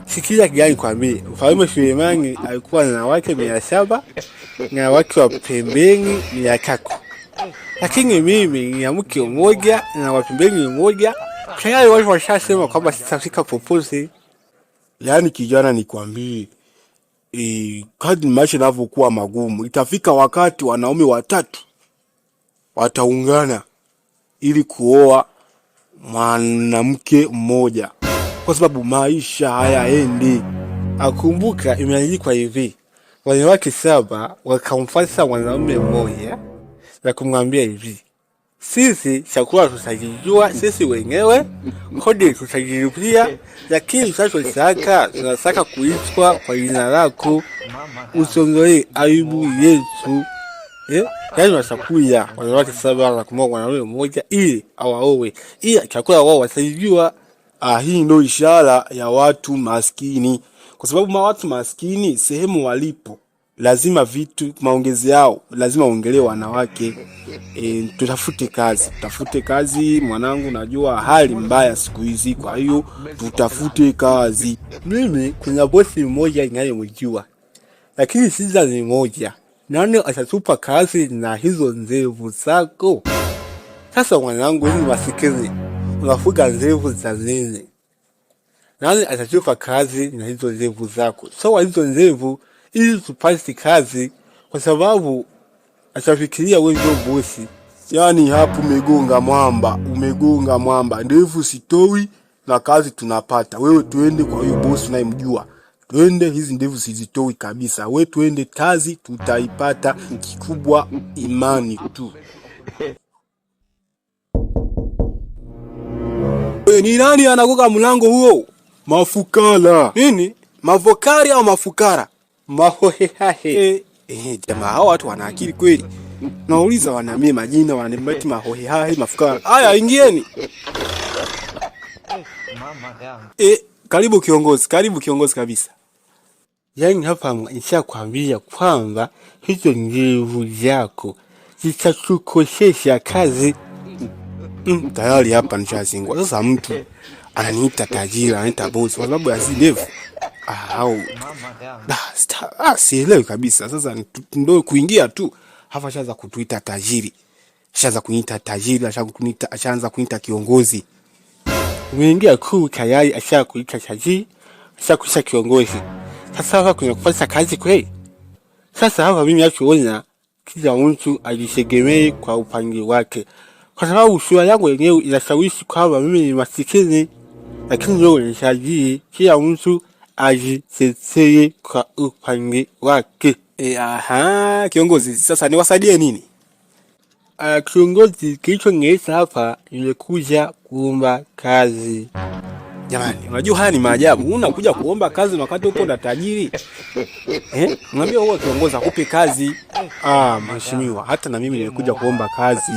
Sikia kijana kwambie, Mfalme Sulemani alikuwa na wake 700 na wake wa pembeni 300. Lakini mimi ni mke mmoja na wa pembeni mmoja. Tayari watu washasema kwamba sitafika popote. Yaani kijana nikwambie, kadri maisha yanavyokuwa magumu, itafika wakati wanaume 3 wataungana ili kuoa mwanamke mmoja, kwa sababu maisha hayaendi. Akumbuka imeandikwa hivi, wanawake 7 wakamfuata mwanaume mmoja na kumwambia hivi, sisi chakula tutajijua sisi wenyewe, kodi tutajilipia, lakini tunataka kuitwa kwa jina lako, usongoe aibu yetu. Yaani watakuja wanawake 7 na kumwoa mwanaume mmoja ili awaoe, ila chakula wao watajijua. Hii ndio ishara ya watu maskini, kwa sababu watu maskini sehemu walipo lazima vitu maongezi yao lazima waongelee wanawake. Tutafute kazi mwanangu, najua hali mbaya siku hizi, kwa hiyo tutafute kazi. Mimi kuna bosi mmoja ninayemjua, lakini shida ni moja, nani atatupa kazi na hizo ndevu zako? Sasa mwanangu, ni masikini, unafuga ndevu za nini? Nani atatupa kazi na hizo ndevu zako? So hizo ndevu ili tupate kazi, kwa sababu atafikiria wewe ndio bosi. Yaani hapo umegonga mwamba. Ndevu sitoi na kazi tunapata. Wewe tuende kwa hiyo bosi unayemjua. Tuende, hizi ndevu sizitoi kabisa. Wewe tuende, kazi tutaipata, kikubwa imani tu. Ni nani anagonga mlango huo? Mafukara. Nini? Mavokari au mafukara? Mahohehahe. Jamaa hao watu wana akili kweli. Nauliza wanamie majina, wananimbati mahohehahe, mafukara. Haya, ingieni. Karibu kiongozi kabisa. Yaani hapa nishakwambia kwamba hizo ndevu zako zitatukosesha kazi. Tayari hapa nishazingwa. Sasa mtu ananiita tajiri, ananiita boss kwa sababu ya hizo ndevu. Sielewi kabisa. Sasa ndio kuingia tu hapa shaanza kutuita tajiri. Ashaanza kuniita kiongozi. Umeingia kuu tayari ashakuita tajiri, ashakuita kiongozi. Sasa hapa kuna kufanya kazi kweli? Sasa hapa mimi nachoona kila mtu ajitegemee kwa upande wake, kwa sababu sura yangu yenyewe inashawishi kwamba mimi ni masikini, lakini leo ni tajiri. Kila mtu ajitetee kwa upande wake. Kiongozi, sasa niwasaidie nini? Kiongozi, kilichonileta hapa nimekuja kuomba kazi. Jamani, unajua haya ni maajabu. Unakuja kuomba kazi wakati uko na tajiri. Unajua huo kiongozi akupe kazi. Mheshimiwa, hata na mimi nimekuja kuomba kazi.